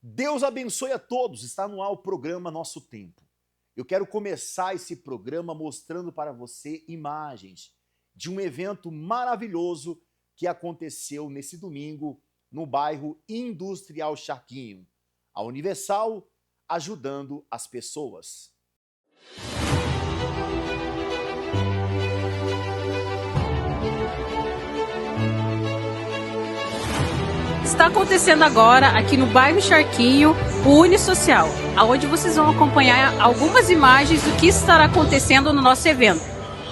Deus abençoe a todos. Está no ar o programa Nosso Tempo. Eu quero começar esse programa mostrando para você imagens de um evento maravilhoso que aconteceu nesse domingo no bairro Industrial Charquinho. A Universal ajudando as pessoas. Está acontecendo agora, aqui no bairro Charquinho, o Unisocial, onde vocês vão acompanhar algumas imagens do que estará acontecendo no nosso evento.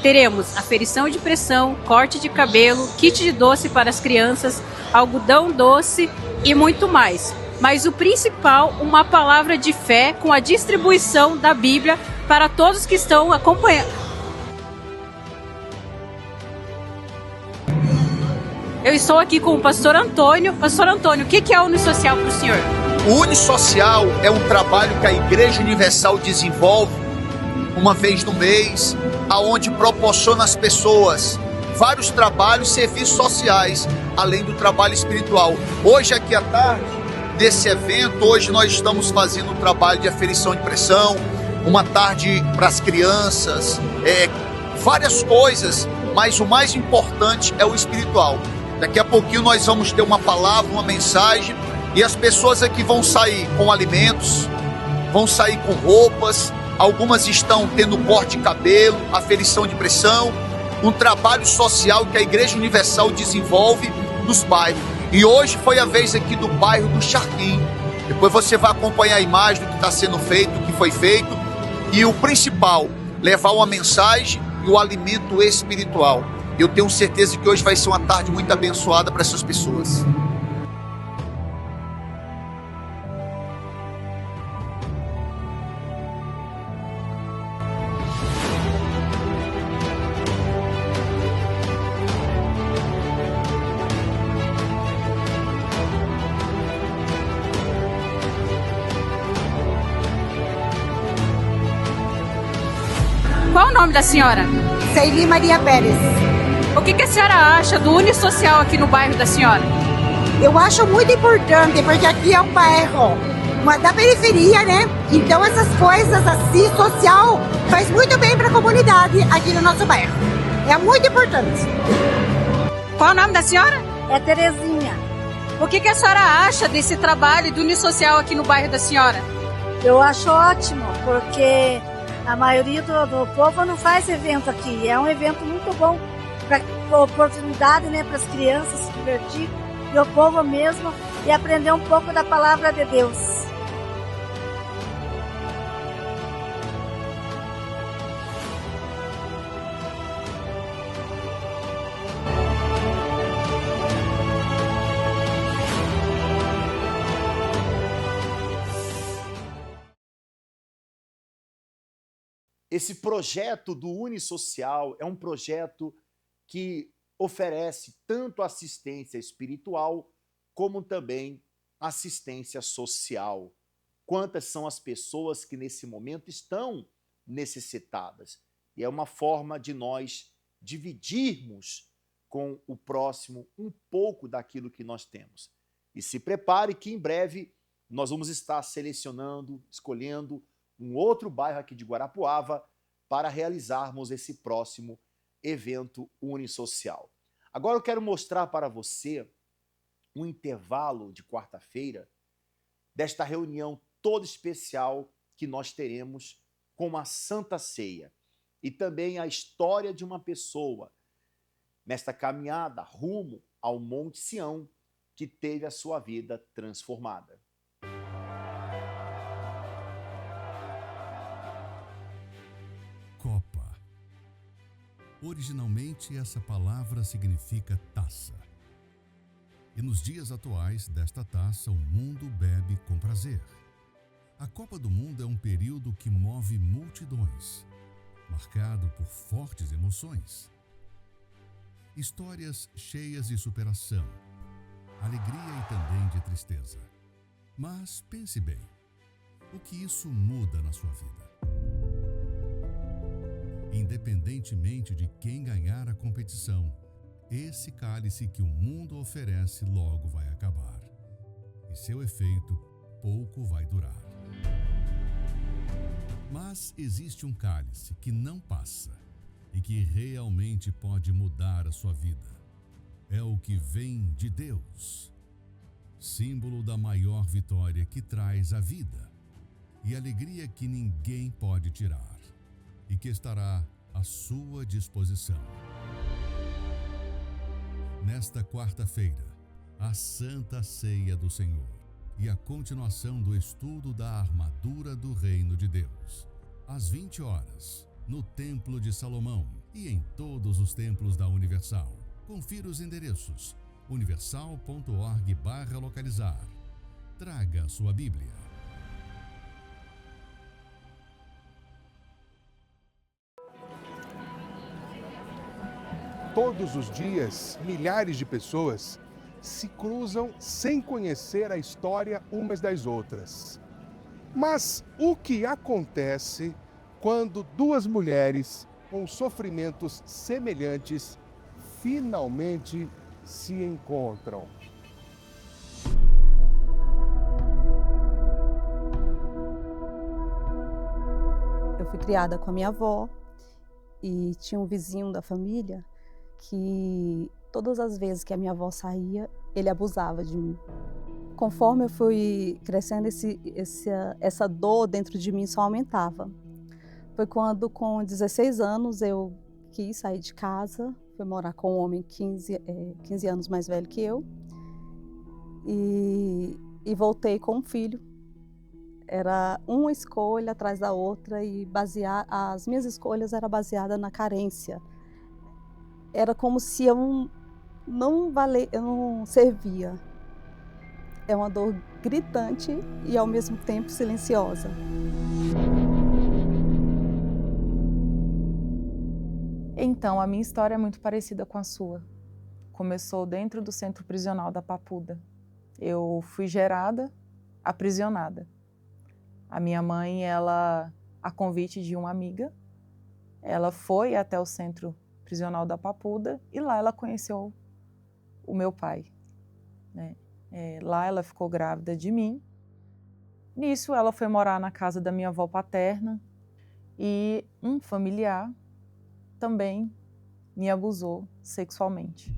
Teremos aferição de pressão, corte de cabelo, kit de doce para as crianças, algodão doce e muito mais. Mas o principal, uma palavra de fé com a distribuição da Bíblia para todos que estão acompanhando. Eu estou aqui com o pastor Antônio. Pastor Antônio, o que é o Unisocial para o senhor? O Unisocial é um trabalho que a Igreja Universal desenvolve uma vez no mês, aonde proporciona às pessoas vários trabalhos, serviços sociais, além do trabalho espiritual. Hoje aqui à tarde, nesse evento, hoje nós estamos fazendo um trabalho de aferição de pressão, uma tarde para as crianças, várias coisas, mas o mais importante é o espiritual. Daqui a pouquinho nós vamos ter uma palavra, uma mensagem, e as pessoas aqui vão sair com alimentos, vão sair com roupas, algumas estão tendo corte de cabelo, aferição de pressão, um trabalho social que a Igreja Universal desenvolve nos bairros. E hoje foi a vez aqui do bairro do Charquinho. Depois você vai acompanhar a imagem do que está sendo feito, do que foi feito, e o principal, levar uma mensagem e o alimento espiritual. Eu tenho certeza que hoje vai ser uma tarde muito abençoada para essas pessoas. Qual o nome da senhora? Ceili Maria Pérez. O que a senhora acha do Unisocial aqui no bairro da senhora? Eu acho muito importante, porque aqui é um bairro da periferia, né? Então essas coisas assim, social, faz muito bem para a comunidade aqui no nosso bairro. É muito importante. Qual o nome da senhora? É Terezinha. O que a senhora acha desse trabalho do Unisocial aqui no bairro da senhora? Eu acho ótimo, porque a maioria do povo não faz evento aqui. É um evento muito bom para oportunidade, né, para as crianças se divertir, e o povo mesmo, e aprender um pouco da palavra de Deus. Esse projeto do Unisocial é um projeto que oferece tanto assistência espiritual como também assistência social. Quantas são as pessoas que nesse momento estão necessitadas? E é uma forma de nós dividirmos com o próximo um pouco daquilo que nós temos. E se prepare que em breve nós vamos estar selecionando, escolhendo um outro bairro aqui de Guarapuava para realizarmos esse próximo evento Unisocial. Agora eu quero mostrar para você um intervalo de quarta-feira desta reunião toda especial que nós teremos com a Santa Ceia e também a história de uma pessoa nesta caminhada rumo ao Monte Sião que teve a sua vida transformada. Copa. Originalmente, essa palavra significa taça. E nos dias atuais desta taça, o mundo bebe com prazer. A Copa do Mundo é um período que move multidões, marcado por fortes emoções. Histórias cheias de superação, alegria e também de tristeza. Mas pense bem, o que isso muda na sua vida? Independentemente de quem ganhar a competição, esse cálice que o mundo oferece logo vai acabar. E seu efeito pouco vai durar. Mas existe um cálice que não passa e que realmente pode mudar a sua vida. É o que vem de Deus, símbolo da maior vitória que traz a vida e alegria que ninguém pode tirar e que estará à sua disposição. Nesta quarta-feira, a Santa Ceia do Senhor e a continuação do estudo da armadura do Reino de Deus, às 20 horas, no Templo de Salomão e em todos os templos da Universal. Confira os endereços: universal.org/localizar. Traga a sua Bíblia. Todos os dias, milhares de pessoas se cruzam sem conhecer a história umas das outras. Mas o que acontece quando duas mulheres com sofrimentos semelhantes finalmente se encontram? Eu fui criada com a minha avó e tinha um vizinho da família que todas as vezes que a minha avó saía, ele abusava de mim. Conforme eu fui crescendo, essa dor dentro de mim só aumentava. Foi quando, com 16 anos, eu quis sair de casa, fui morar com um homem 15 anos mais velho que eu e voltei com um filho. Era uma escolha atrás da outra e as minhas escolhas eram baseadas na carência. Era como se eu não servia. É uma dor gritante e ao mesmo tempo silenciosa. Então, a minha história é muito parecida com a sua. Começou dentro do centro prisional da Papuda. Eu fui gerada, aprisionada. A minha mãe, ela, a convite de uma amiga, ela foi até o centro prisional da Papuda e lá ela conheceu o meu pai, né? Lá ela ficou grávida de mim. Nisso ela foi morar na casa da minha avó paterna e um familiar também me abusou sexualmente.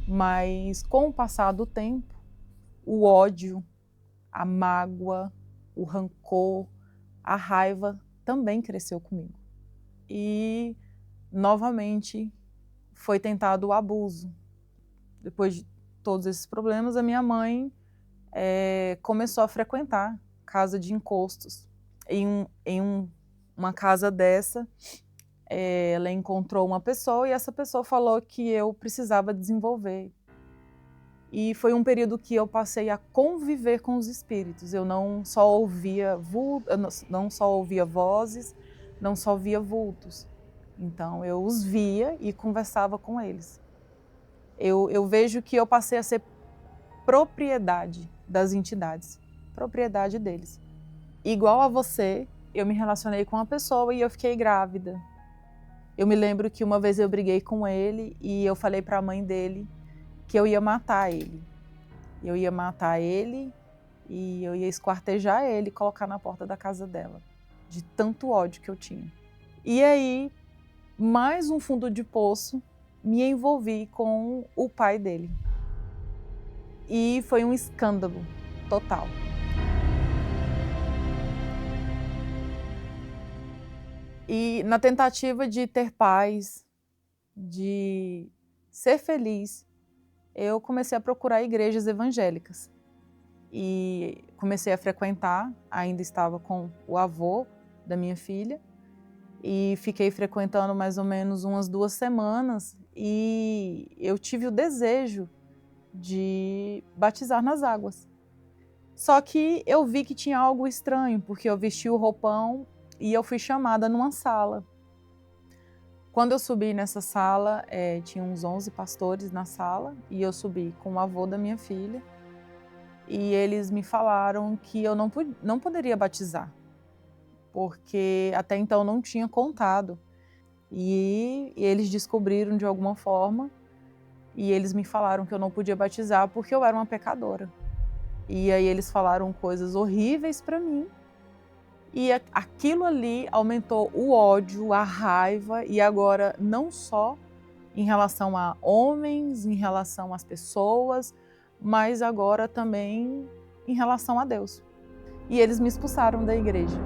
Mas com o passar do tempo, o ódio, a mágoa, o rancor, a raiva também cresceu comigo. E novamente foi tentado o abuso. Depois de todos esses problemas, a minha mãe começou a frequentar casa de encostos. Em uma casa dessa, ela encontrou uma pessoa e essa pessoa falou que eu precisava desenvolver. E foi um período que eu passei a conviver com os espíritos. Eu não só ouvia vozes, não só via vultos. Então, eu os via e conversava com eles. Eu vejo que eu passei a ser propriedade das entidades, propriedade deles. Igual a você, eu me relacionei com uma pessoa e eu fiquei grávida. Eu me lembro que uma vez eu briguei com ele e eu falei para a mãe dele que eu ia matar ele. Eu ia matar ele e eu ia esquartejar ele e colocar na porta da casa dela, de tanto ódio que eu tinha. E aí, mais um fundo de poço, me envolvi com o pai dele. E foi um escândalo total. E na tentativa de ter paz, de ser feliz, eu comecei a procurar igrejas evangélicas. E comecei a frequentar, ainda estava com o avô da minha filha, e fiquei frequentando mais ou menos umas 2 semanas, e eu tive o desejo de batizar nas águas. Só que eu vi que tinha algo estranho, porque eu vesti o roupão e eu fui chamada numa sala. Quando eu subi nessa sala, tinha uns 11 pastores na sala, e eu subi com o avô da minha filha, e eles me falaram que eu não poderia batizar, porque até então não tinha contado. E eles descobriram de alguma forma, e eles me falaram que eu não podia batizar porque eu era uma pecadora. E aí eles falaram coisas horríveis para mim. E aquilo ali aumentou o ódio, a raiva, e agora não só em relação a homens, em relação às pessoas, mas agora também em relação a Deus. E eles me expulsaram da igreja.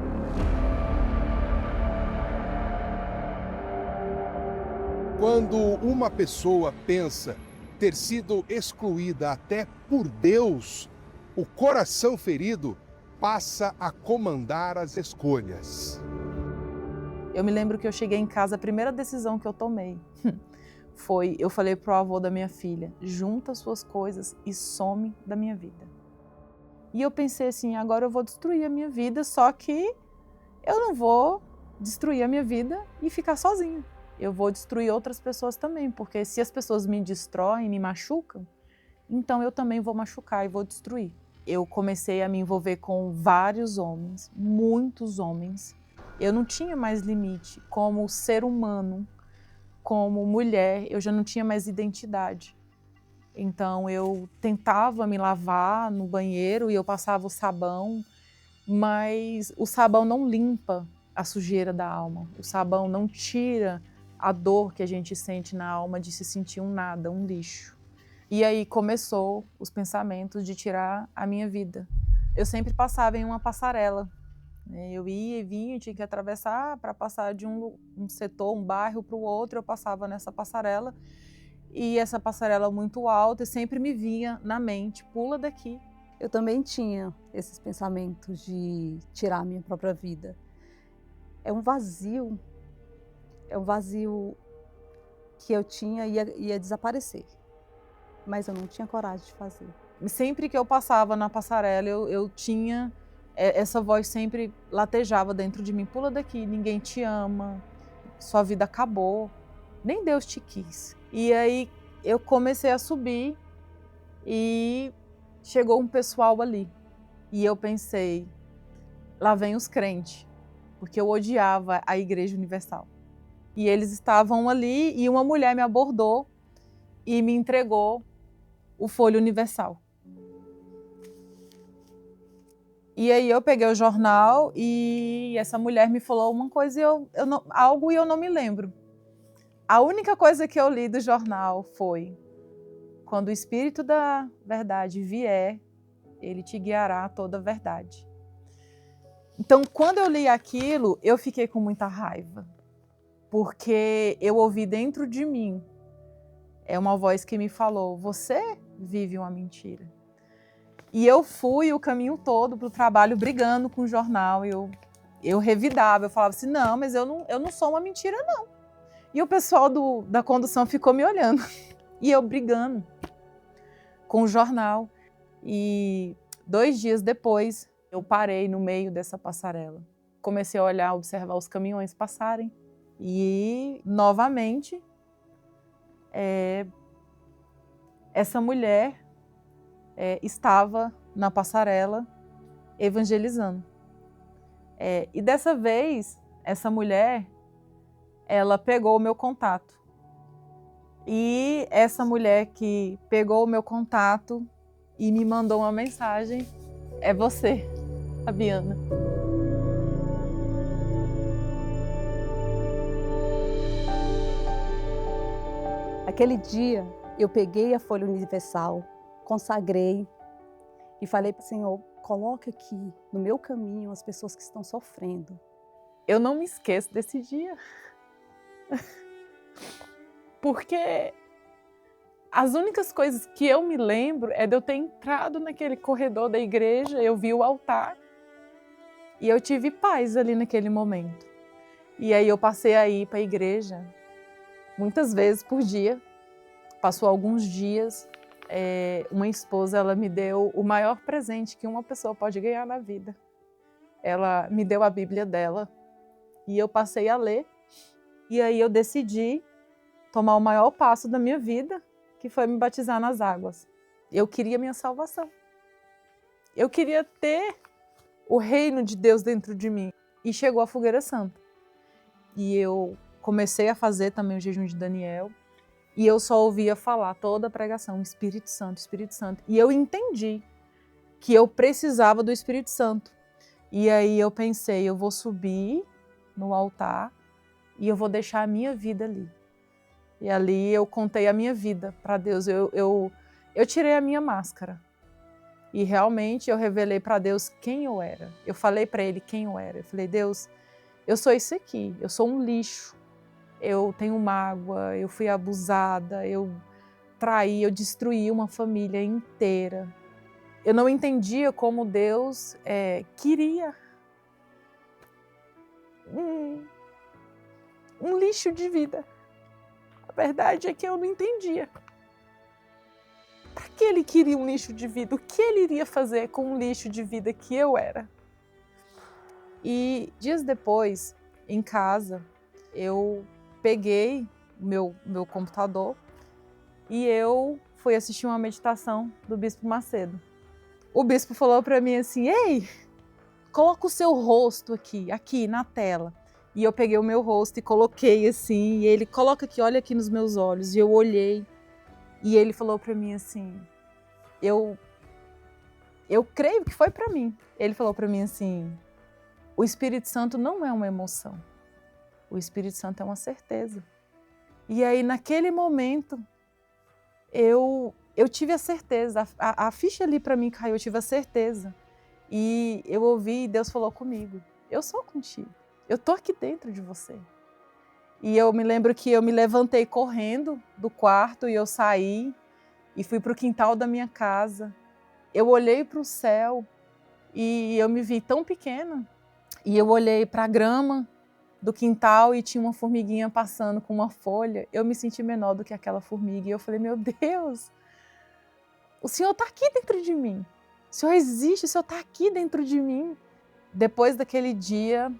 Quando uma pessoa pensa ter sido excluída até por Deus, o coração ferido passa a comandar as escolhas. Eu me lembro que eu cheguei em casa, a primeira decisão que eu tomei foi, eu falei pro avô da minha filha, junta suas coisas e some da minha vida. E eu pensei assim, agora eu vou destruir a minha vida, só que eu não vou destruir a minha vida e ficar sozinha. Eu vou destruir outras pessoas também, porque se as pessoas me destroem, me machucam, então eu também vou machucar e vou destruir. Eu comecei a me envolver com vários homens, muitos homens. Eu não tinha mais limite como ser humano, como mulher, eu já não tinha mais identidade. Então eu tentava me lavar no banheiro e eu passava o sabão, mas o sabão não limpa a sujeira da alma. O sabão não tira a dor que a gente sente na alma de se sentir um nada, um lixo. E aí começou os pensamentos de tirar a minha vida. Eu sempre passava em uma passarela. Eu ia e vinha, tinha que atravessar para passar de um setor, um bairro para o outro. Eu passava nessa passarela e essa passarela muito alta e sempre me vinha na mente, pula daqui. Eu também tinha esses pensamentos de tirar a minha própria vida. É um vazio que eu tinha e ia desaparecer, mas eu não tinha coragem de fazer. Sempre que eu passava na passarela, eu tinha, essa voz sempre latejava dentro de mim, pula daqui, ninguém te ama, sua vida acabou, nem Deus te quis. E aí eu comecei a subir e chegou um pessoal ali. E eu pensei, lá vem os crentes, porque eu odiava a Igreja Universal. E eles estavam ali e uma mulher me abordou e me entregou o Folha Universal. E aí eu peguei o jornal e essa mulher me falou uma coisa, algo e eu não me lembro. A única coisa que eu li do jornal foi: quando o Espírito da Verdade vier, ele te guiará a toda a verdade. Então, quando eu li aquilo, eu fiquei com muita raiva, porque eu ouvi dentro de mim, uma voz que me falou, você vive uma mentira. E eu fui o caminho todo para o trabalho brigando com o jornal, eu revidava, eu falava assim, não, mas eu não sou uma mentira não. E o pessoal da condução ficou me olhando, e eu brigando com o jornal. E 2 dias depois, eu parei no meio dessa passarela. Comecei a olhar, observar os caminhões passarem. E, novamente, essa mulher estava na passarela evangelizando. E dessa vez, essa mulher, ela pegou o meu contato. E essa mulher que pegou o meu contato e me mandou uma mensagem, é você, Fabiana. Aquele dia, eu peguei a Folha Universal, consagrei e falei para o Senhor, coloca aqui no meu caminho as pessoas que estão sofrendo. Eu não me esqueço desse dia, porque as únicas coisas que eu me lembro é de eu ter entrado naquele corredor da igreja, eu vi o altar e eu tive paz ali naquele momento. E aí eu passei a ir para a igreja muitas vezes por dia. Passou alguns dias, uma esposa, ela me deu o maior presente que uma pessoa pode ganhar na vida. Ela me deu a Bíblia dela e eu passei a ler. E aí eu decidi tomar o maior passo da minha vida, que foi me batizar nas águas. Eu queria minha salvação. Eu queria ter o reino de Deus dentro de mim. E chegou a Fogueira Santa. E eu comecei a fazer também o jejum de Daniel. E eu só ouvia falar toda a pregação, Espírito Santo, Espírito Santo. E eu entendi que eu precisava do Espírito Santo. E aí eu pensei, eu vou subir no altar e eu vou deixar a minha vida ali. E ali eu contei a minha vida para Deus, eu tirei a minha máscara. E realmente eu revelei para Deus quem eu era. Eu falei para Ele quem eu era. Eu falei, Deus, eu sou isso aqui, eu sou um lixo. Eu tenho mágoa, eu fui abusada, eu traí, eu destruí uma família inteira. Eu não entendia como Deus queria um lixo de vida. A verdade é que eu não entendia. Para que Ele queria um lixo de vida? O que Ele iria fazer com um lixo de vida que eu era? E dias depois, em casa, eu peguei meu computador e eu fui assistir uma meditação do Bispo Macedo. O bispo falou para mim assim, ei, coloca o seu rosto aqui na tela. E eu peguei o meu rosto e coloquei assim, e ele, coloca aqui, olha aqui nos meus olhos. E eu olhei, e ele falou para mim assim, eu creio que foi para mim. Ele falou para mim assim, o Espírito Santo não é uma emoção, o Espírito Santo é uma certeza. E aí, naquele momento, eu tive a certeza, a ficha ali para mim caiu, eu tive a certeza. E eu ouvi e Deus falou comigo, eu sou contigo, eu tô aqui dentro de você. E eu me lembro que eu me levantei correndo do quarto e eu saí e fui para o quintal da minha casa. Eu olhei para o céu e eu me vi tão pequena. E eu olhei para a grama do quintal e tinha uma formiguinha passando com uma folha. Eu me senti menor do que aquela formiga e eu falei, meu Deus, o Senhor está aqui dentro de mim. O Senhor existe, o Senhor está aqui dentro de mim. Depois daquele dia,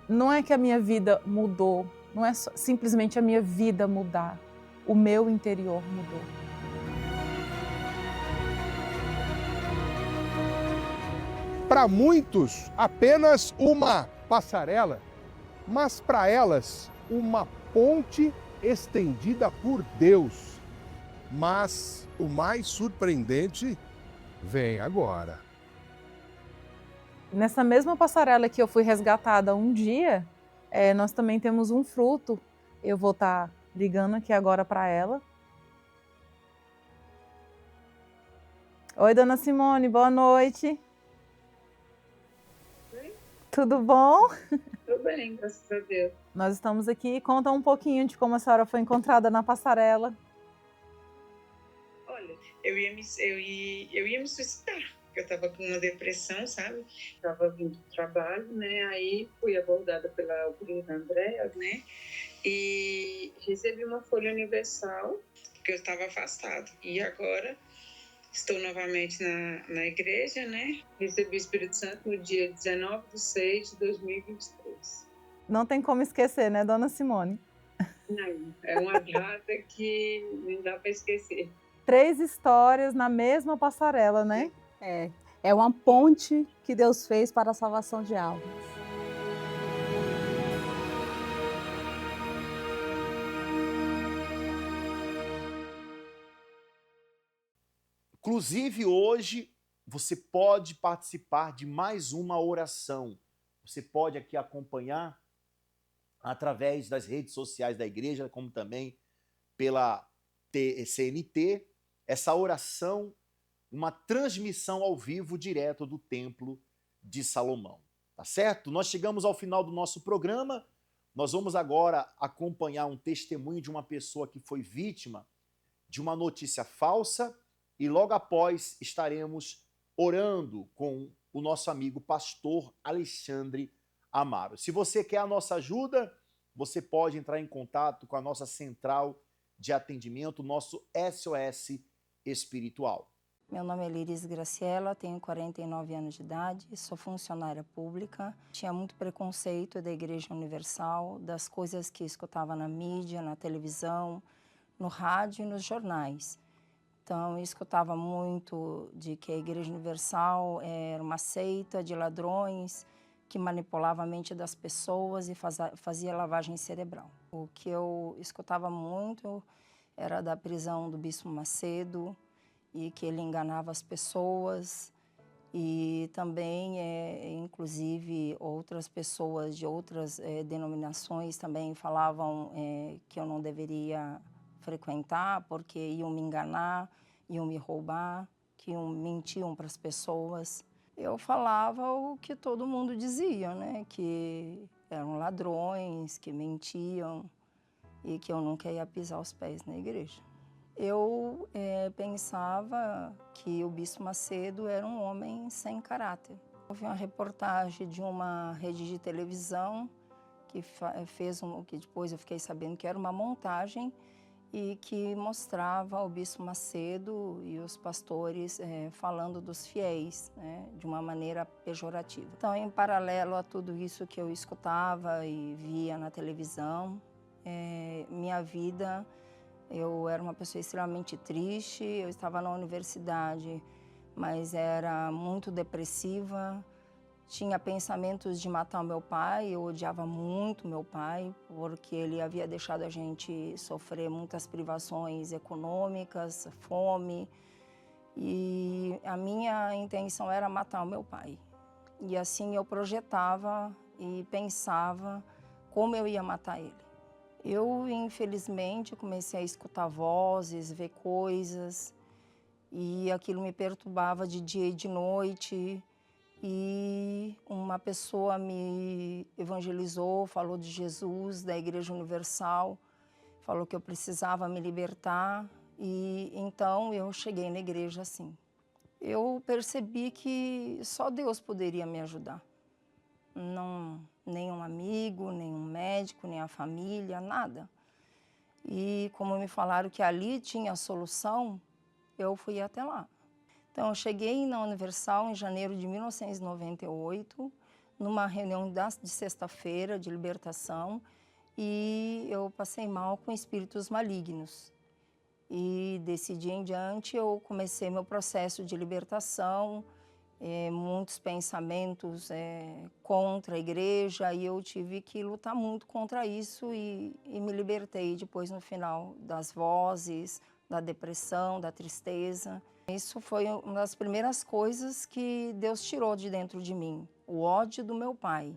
não é que a minha vida mudou, não é simplesmente a minha vida mudar, o meu interior mudou. Para muitos, apenas uma passarela, mas para elas, uma ponte estendida por Deus. Mas o mais surpreendente vem agora. Nessa mesma passarela que eu fui resgatada um dia, nós também temos um fruto. Eu vou estar ligando aqui agora para ela. Oi, dona Simone, boa noite. Oi? Tudo bom? Tudo bem, graças a Deus. Nós estamos aqui. Conta um pouquinho de como a senhora foi encontrada na passarela. Olha, eu ia me suicidar. Eu estava com uma depressão, sabe? Estava vindo do trabalho, né? Aí fui abordada pela Bruna Andréa, né? E recebi uma folha universal, porque eu estava afastada. E agora estou novamente na igreja, né? Recebi o Espírito Santo no dia 19/6/2023. Não tem como esquecer, né, dona Simone? Não, é uma data que não dá para esquecer. 3 histórias na mesma passarela, né? É uma ponte que Deus fez para a salvação de almas. Inclusive, hoje, você pode participar de mais uma oração. Você pode aqui acompanhar através das redes sociais da igreja, como também pela CNT, essa oração, uma transmissão ao vivo direto do Templo de Salomão. Tá certo? Nós chegamos ao final do nosso programa. Nós vamos agora acompanhar um testemunho de uma pessoa que foi vítima de uma notícia falsa e logo após estaremos orando com o nosso amigo pastor Alexandre Amaro. Se você quer a nossa ajuda, você pode entrar em contato com a nossa central de atendimento, nosso SOS Espiritual. Meu nome é Liris Graciela, tenho 49 anos de idade, sou funcionária pública. Tinha muito preconceito da Igreja Universal, das coisas que escutava na mídia, na televisão, no rádio e nos jornais. Então, eu escutava muito de que a Igreja Universal era uma seita de ladrões que manipulava a mente das pessoas e fazia lavagem cerebral. O que eu escutava muito era da prisão do Bispo Macedo, e que ele enganava as pessoas. E também, inclusive, outras pessoas de outras denominações também falavam que eu não deveria frequentar porque iam me enganar, iam me roubar, que mentiam para as pessoas. Eu falava o que todo mundo dizia, né? Que eram ladrões, que mentiam e que eu nunca ia pisar os pés na igreja. Eu pensava que o Bispo Macedo era um homem sem caráter. Houve uma reportagem de uma rede de televisão que que depois eu fiquei sabendo que era uma montagem e que mostrava o Bispo Macedo e os pastores falando dos fiéis, né, de uma maneira pejorativa. Então, em paralelo a tudo isso que eu escutava e via na televisão, minha vida... Eu era uma pessoa extremamente triste, eu estava na universidade, mas era muito depressiva, tinha pensamentos de matar o meu pai, eu odiava muito meu pai, porque ele havia deixado a gente sofrer muitas privações econômicas, fome, e a minha intenção era matar o meu pai. E assim eu projetava e pensava como eu ia matar ele. Eu, infelizmente, comecei a escutar vozes, ver coisas, e aquilo me perturbava de dia e de noite. E uma pessoa me evangelizou, falou de Jesus, da Igreja Universal, falou que eu precisava me libertar, e então eu cheguei na igreja assim. Eu percebi que só Deus poderia me ajudar. Não, nenhum amigo, nenhum médico, nem a família, nada. E como me falaram que ali tinha a solução, eu fui até lá. Então, eu cheguei na Universal em janeiro de 1998, numa reunião de sexta-feira de libertação, e eu passei mal com espíritos malignos. E desse dia em diante eu comecei meu processo de libertação, muitos pensamentos contra a igreja, e eu tive que lutar muito contra isso e me libertei depois no final das vozes, da depressão, da tristeza. Isso foi uma das primeiras coisas que Deus tirou de dentro de mim, o ódio do meu pai.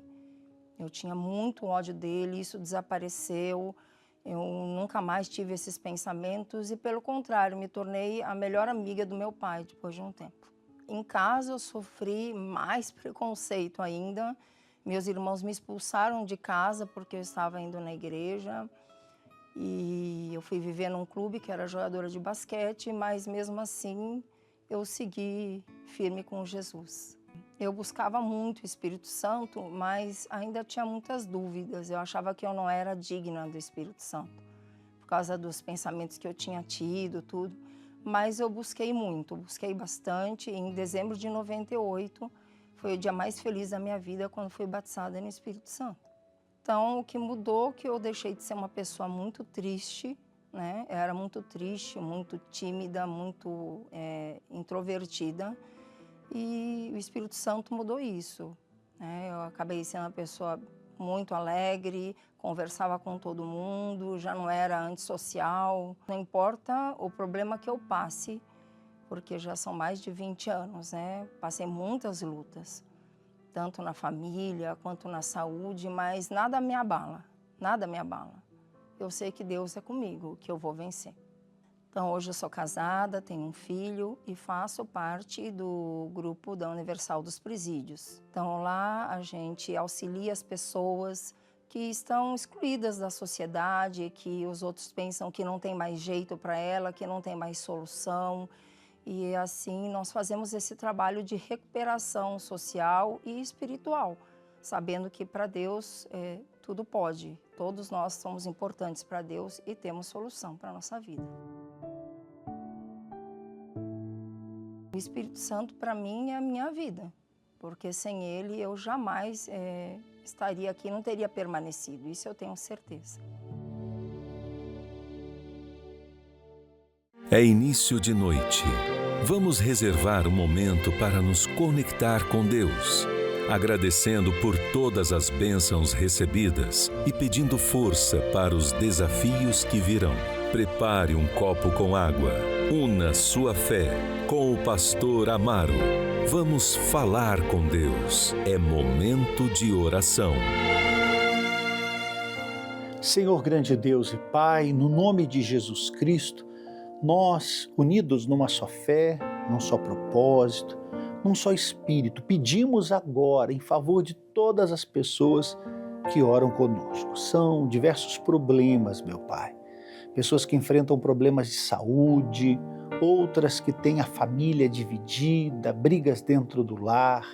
Eu tinha muito ódio dele, isso desapareceu, eu nunca mais tive esses pensamentos e, pelo contrário, me tornei a melhor amiga do meu pai depois de um tempo. Em casa eu sofri mais preconceito ainda. Meus irmãos me expulsaram de casa porque eu estava indo na igreja. E eu fui viver num clube que era jogadora de basquete, mas mesmo assim eu segui firme com Jesus. Eu buscava muito o Espírito Santo, mas ainda tinha muitas dúvidas. Eu achava que eu não era digna do Espírito Santo, por causa dos pensamentos que eu tinha tido, tudo. Mas eu busquei muito, busquei bastante. Em dezembro de 98, foi o dia mais feliz da minha vida quando fui batizada no Espírito Santo. Então, o que mudou, que eu deixei de ser uma pessoa muito triste, né? Eu era muito triste, muito tímida, muito introvertida. E o Espírito Santo mudou isso, né? Eu acabei sendo uma pessoa muito alegre, conversava com todo mundo, já não era antissocial. Não importa o problema que eu passe, porque já são mais de 20 anos, né? Passei muitas lutas, tanto na família quanto na saúde, mas nada me abala, nada me abala. Eu sei que Deus é comigo, que eu vou vencer. Então, hoje eu sou casada, tenho um filho e faço parte do grupo da Universal dos Presídios. Então, lá a gente auxilia as pessoas que estão excluídas da sociedade, que os outros pensam que não tem mais jeito para ela, que não tem mais solução. E assim nós fazemos esse trabalho de recuperação social e espiritual, sabendo que para Deus tudo pode. Todos nós somos importantes para Deus e temos solução para a nossa vida. O Espírito Santo, para mim, é a minha vida, porque sem ele eu jamais estaria aqui, não teria permanecido, isso eu tenho certeza. É início de noite. Vamos reservar um momento para nos conectar com Deus, agradecendo por todas as bênçãos recebidas e pedindo força para os desafios que virão. Prepare um copo com água. Una sua fé com o pastor Amaro. Vamos falar com Deus. É momento de oração. Senhor grande Deus e Pai, no nome de Jesus Cristo, nós, unidos numa só fé, num só propósito, num só espírito, pedimos agora em favor de todas as pessoas que oram conosco. São diversos problemas, meu Pai. Pessoas que enfrentam problemas de saúde, outras que têm a família dividida, brigas dentro do lar.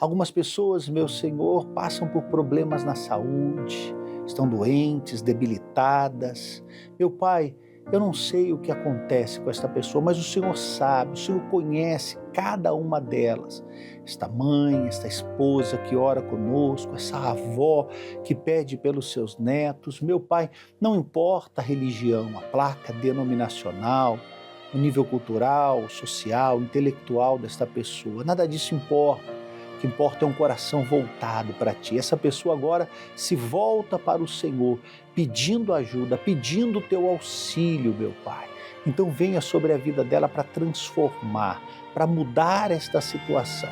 Algumas pessoas, meu Senhor, passam por problemas na saúde, estão doentes, debilitadas. Meu Pai, eu não sei o que acontece com esta pessoa, mas o Senhor sabe, o Senhor conhece cada uma delas. Esta mãe, esta esposa que ora conosco, essa avó que pede pelos seus netos. Meu Pai, não importa a religião, a placa denominacional, o nível cultural, social, intelectual desta pessoa, nada disso importa. O que importa é um coração voltado para Ti. Essa pessoa agora se volta para o Senhor, pedindo ajuda, pedindo o Teu auxílio, meu Pai. Então venha sobre a vida dela para transformar, para mudar esta situação.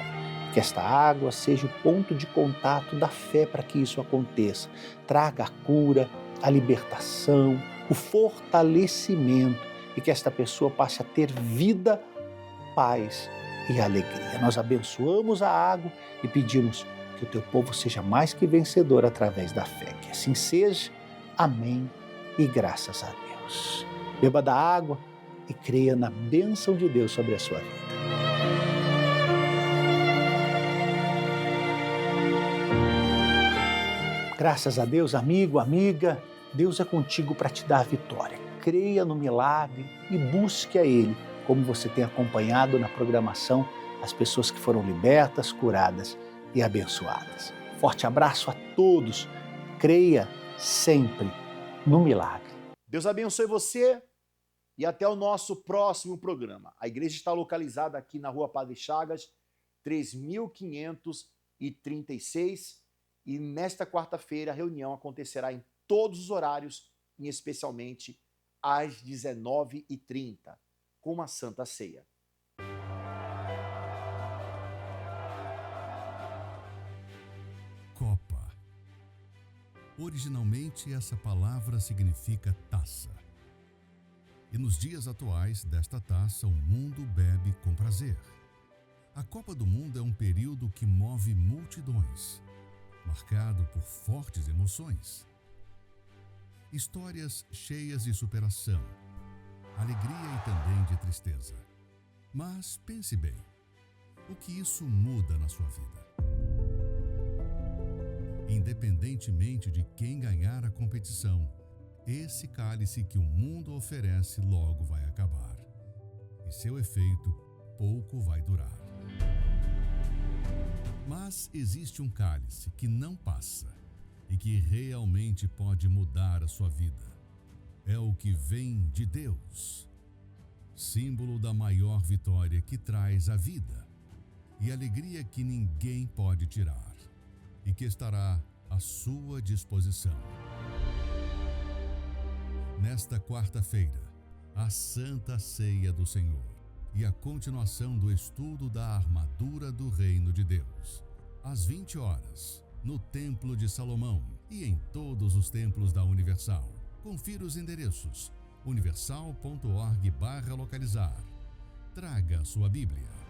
Que esta água seja o ponto de contato da fé para que isso aconteça. Traga a cura, a libertação, o fortalecimento e que esta pessoa passe a ter vida, paz e alegria. Nós abençoamos a água e pedimos que o Teu povo seja mais que vencedor através da fé. Que assim seja. Amém e graças a Deus. Beba da água e creia na bênção de Deus sobre a sua vida. Graças a Deus, amigo, amiga, Deus é contigo para te dar a vitória. Creia no milagre e busque a Ele, como você tem acompanhado na programação as pessoas que foram libertas, curadas e abençoadas. Forte abraço a todos. Creia sempre no milagre. Deus abençoe você e até o nosso próximo programa. A igreja está localizada aqui na Rua Padre Chagas, 3536, e nesta quarta-feira a reunião acontecerá em todos os horários, e especialmente às 19h30, com uma Santa Ceia. Copa. Originalmente, essa palavra significa taça. E nos dias atuais desta taça, o mundo bebe com prazer. A Copa do Mundo é um período que move multidões, marcado por fortes emoções. Histórias cheias de superação, alegria e também de tristeza. Mas pense bem, o que isso muda na sua vida? Independentemente de quem ganhar a competição, esse cálice que o mundo oferece logo vai acabar. E seu efeito pouco vai durar. Mas existe um cálice que não passa e que realmente pode mudar a sua vida. É o que vem de Deus, símbolo da maior vitória que traz a vida e alegria que ninguém pode tirar e que estará à sua disposição. Nesta quarta-feira, a Santa Ceia do Senhor e a continuação do estudo da armadura do Reino de Deus, às 20 horas, no Templo de Salomão e em todos os templos da Universal. Confira os endereços: universal.org/localizar. Traga sua Bíblia.